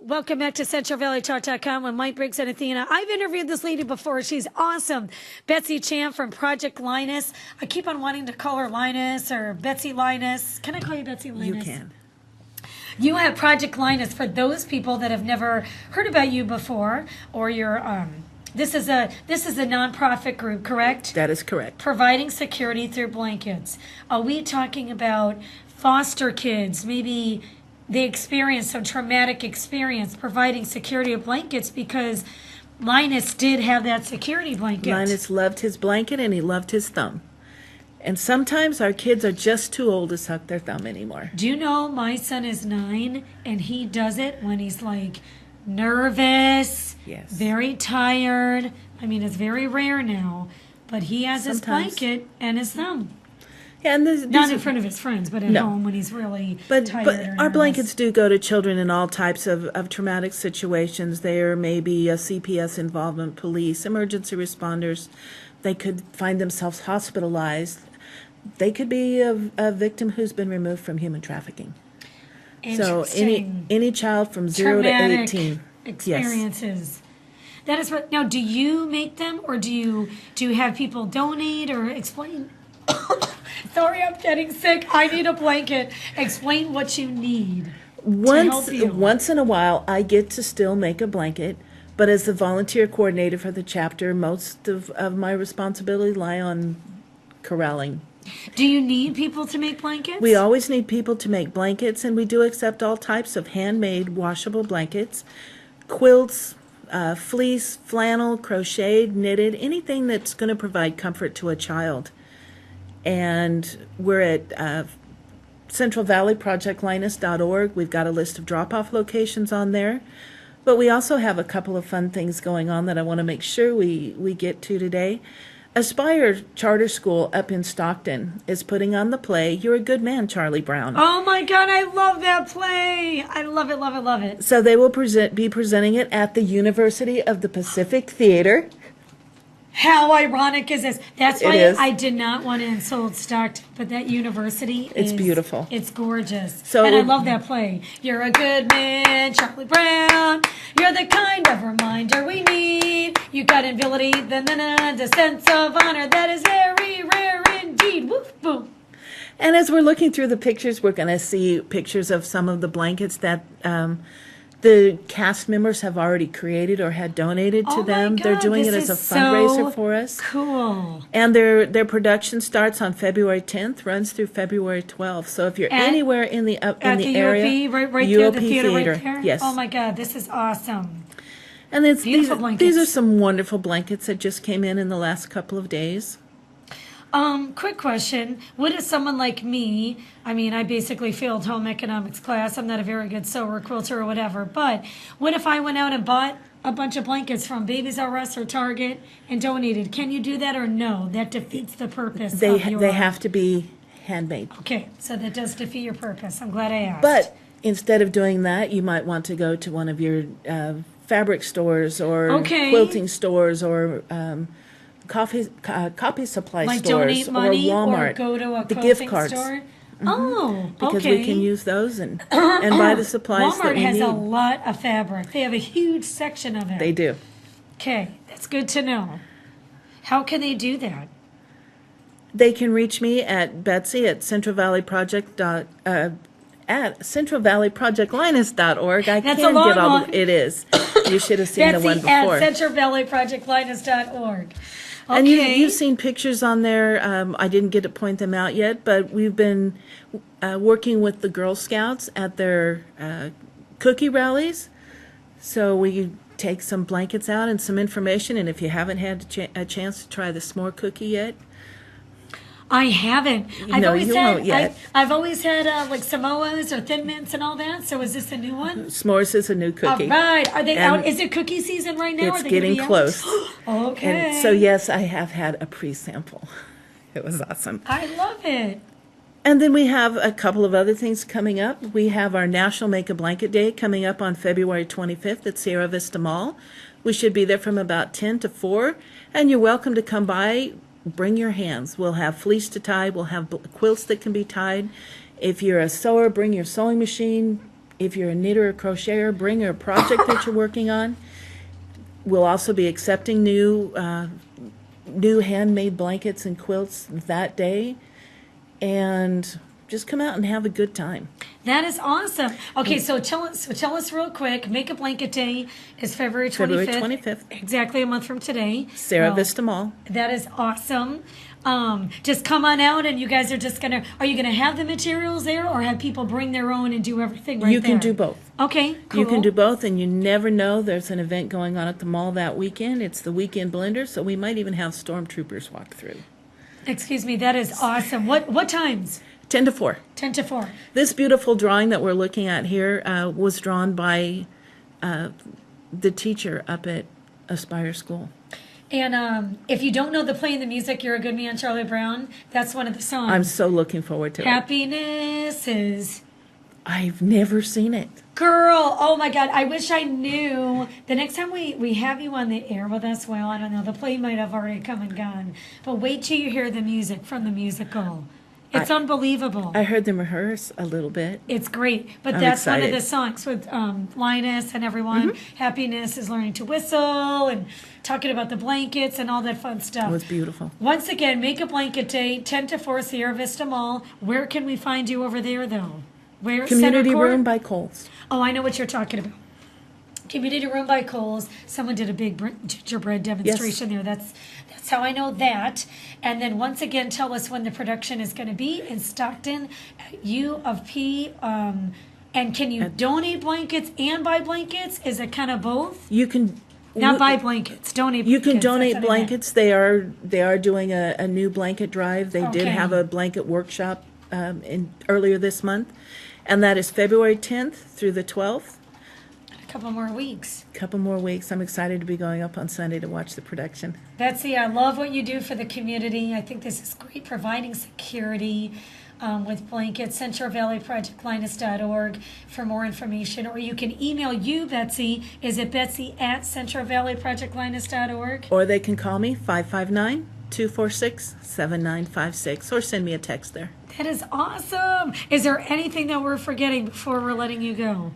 Welcome back to CentralValleyTalk.com with Mike Briggs and Athena. I've interviewed this lady before. She's awesome. Betsy Chan from Project Linus. I keep on wanting to call her Linus or Betsy Linus. Can I call you Betsy Linus? You can. You have Project Linus for those people that have never heard about you before, or you're this is a nonprofit group, correct? That is correct. Providing security through blankets. Are we talking about foster kids? Maybe they experienced some traumatic experience, providing security of blankets, because Linus did have that security blanket. Linus loved his blanket and he loved his thumb. And sometimes our kids are just too old to suck their thumb anymore. Do you know my son is 9 and he does it when he's like nervous, Yes. very tired. I mean, it's very rare now, but he has his Sometimes. blanket and his thumb. Yeah, and Not in front of his friends, but at No. home when he's really But tired. but or our nervous. blankets do go to children in all types of traumatic situations. There may be a CPS involvement, police, emergency responders. They could find themselves hospitalized. They could be a victim who's been removed from human trafficking. So Interesting. any child from 0 to Traumatic 18. experiences. That is what. Now, do you make them, or do you have people donate or explain? Sorry, I'm getting sick. I need a blanket. Explain what you need. help you. Once in a while, I get to still make a blanket, but as the volunteer coordinator for the chapter, most of my responsibility lie on corralling. Do you need people to make blankets? We always need people to make blankets, and we do accept all types of handmade washable blankets, quilts, fleece, flannel, crocheted, knitted, anything that's going to provide comfort to a child. And we're at CentralValleyProjectLinus.org. We've got a list of drop-off locations on there. But we also have a couple of fun things going on that I want to make sure we get to today. Aspire Charter School up in Stockton is putting on the play You're a Good Man, Charlie Brown. Oh my God, I love that play. I love it, love it, love it. So they will be presenting it at the University of the Pacific Theater. How ironic is this? That's It why is. I did not want to insult Stockton, but that university It's beautiful. It's gorgeous. So and I it- love that play. You're a good man, Charlie Brown. You're the kind of reminder we need. You got ability, the sense of honor that is very rare indeed. Woof, boom. And as we're looking through the pictures, we're going to see pictures of some of the blankets that the cast members have already created or had donated to Oh my them. They're God, doing it this as a is fundraiser so for us. Cool. And their production starts on February 10th, runs through February 12th. So if you're At- anywhere in the At the area, UOP, right there, the UOP theater Theater, right there? yes. Oh my God, this is awesome. And it's, Beautiful these blankets. are some wonderful blankets that just came in the last couple of days. Quick question. What if someone like me, I mean, I basically failed home economics class. I'm not a very good sewer, quilter, or whatever. But what if I went out and bought a bunch of blankets from Babies R Us or Target and donated? Can you do that or no? That defeats the purpose They of your... they have to be handmade. Okay, so that does defeat your purpose. I'm glad I asked. But instead of doing that, you might want to go to one of your fabric stores or Okay. quilting stores or copy supply like stores donate money or Walmart. or go to a the quilting gift cards. store? Oh, Because okay. we can use those and buy the supplies that Walmart we has need. a lot of fabric. They have a huge section of it. They do. Okay, that's good to know. How can they do that? They can reach me at Betsy at CentralValleyProjectLinus.org. I That's a can't long get all one. It is. You should have seen the one Betsy at before. CentralValleyProjectLinus.org. Okay. And you've seen pictures on there. I didn't get to point them out yet, but we've been working with the Girl Scouts at their cookie rallies. So we take some blankets out and some information. And if you haven't had a chance to try the s'more cookie yet, I haven't. No, you won't yet. I've always had like Samoas or Thin Mints and all that. So is this a new one? s'mores is a new cookie. All right. Are they And out? Is it cookie season right now? It's Are they gonna getting be out? close. Okay. And so, yes, I have had a pre-sample. It was awesome. I love it. And then we have a couple of other things coming up. We have our National Make a Blanket Day coming up on February 25th at Sierra Vista Mall. We should be there from about 10 to 4. And you're welcome to come by. Bring your hands. We'll have fleece to tie. We'll have quilts that can be tied. If you're a sewer, bring your sewing machine. if you're a knitter or crocheter, bring a project that you're working on. We'll also be accepting new handmade blankets and quilts that day. And just come out and have a good time. That is awesome. Okay, so tell us real quick. Make a Blanket Day is February 25th. February 25th. Exactly a month from today. Sarah Vista Mall. That is awesome. Just come on out, and you guys are just gonna. Are you gonna have the materials there, or have people bring their own and do everything right there? You can do both. Okay, cool. You can do both, and you never know. There's an event going on at the mall that weekend. It's the Weekend Blender, so we might even have stormtroopers walk through. Excuse me, that is awesome. What times? 10 to 4. 10 to 4. This beautiful drawing that we're looking at here was drawn by the teacher up at Aspire School. And if you don't know the Playing the Music, You're a Good Man, Charlie Brown, that's one of the songs. I'm so looking forward to it. Happiness is... I've never seen it. Girl, oh my God, I wish I knew. The next time we have you on the air with us, well, I don't know, the play might have already come and gone. But wait till you hear the music from the musical. It's unbelievable. I heard them rehearse a little bit. It's great. But I'm that's excited. one of the songs with Linus and everyone. Happiness is learning to whistle and talking about the blankets and all that fun stuff. It was beautiful. Once again, Make a Blanket Day, 10 to 4, Sierra Vista Mall. Where can we find you over there, though? Where? Community Center Court? Room by Kohl's. Oh, I know what you're talking about. Community Room by Kohl's. Someone did a big gingerbread demonstration there. That's how I know that. And then once again, tell us when the production is going to be in Stockton at U of P. And can you donate blankets and buy blankets? Is it kind of both? You can Not buy blankets. Donate. You can blankets. donate That's what I meant. blankets. They are doing a new blanket drive. They did Okay. have a blanket workshop earlier this month, and that is February 10th through the 12th. A couple more weeks. Couple more weeks. I'm excited to be going up on Sunday to watch the production. Betsy, I love what you do for the community. I think this is great, providing security with blankets. CentralValleyProjectLinus.org for more information. Or you can email you, Betsy. Is it Betsy at CentralValleyProjectLinus.org? Or they can call me 559-246-7956 or send me a text there. That is awesome. Is there anything that we're forgetting before we're letting you go?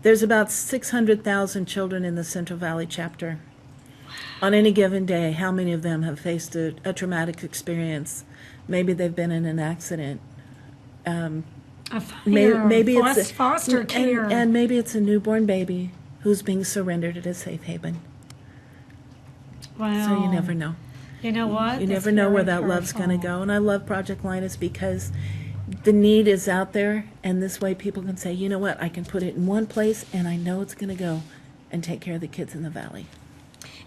There's about 600,000 children in the Central Valley chapter. On any given day, how many of them have faced a traumatic experience? Maybe they've been in an accident. A fire, Maybe it's foster care. and maybe it's a newborn baby who's being surrendered at a safe haven. Wow. So you never know. You know what? You That's never know where very that love's going to powerful. go. And I love Project Linus because the need is out there, and this way people can say, you know what, I can put it in one place, and I know it's going to go and take care of the kids in the valley.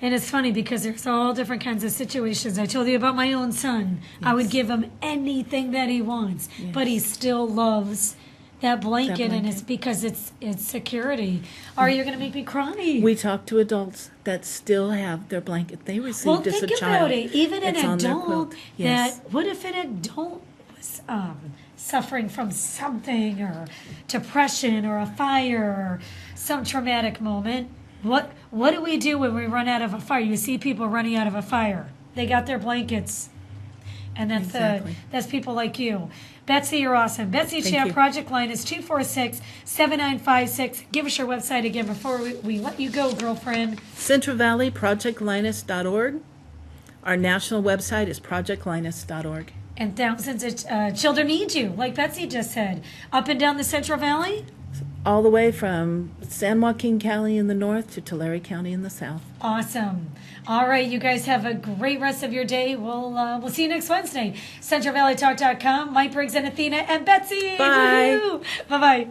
And it's funny because there's all different kinds of situations. I told you about my own son. I would give him anything that he wants, but he still loves that blanket, and it's because it's security. Are you going to make me cry? We talk to adults that still have their blanket they received as a think child. about it. Even an It's on their adult, quilt. Yes. what if an adult was suffering from something, or depression, or a fire, or some traumatic moment? What do we do when we run out of a fire? You see people running out of a fire. They got their blankets. And that's Exactly. that's people like you. Betsy, you're awesome. Betsy Thank Champ, you. Project Linus, 246-7956. Give us your website again before we let you go, girlfriend. CentralValleyProjectLinus.org. Our national website is ProjectLinus.org. And thousands of children need you, like Betsy just said. Up and down the Central Valley? All the way from San Joaquin County in the north to Tulare County in the south. Awesome. All right, you guys have a great rest of your day. We'll see you next Wednesday. CentralValleyTalk.com. Mike Briggs and Athena and Betsy. Bye. Bye-bye.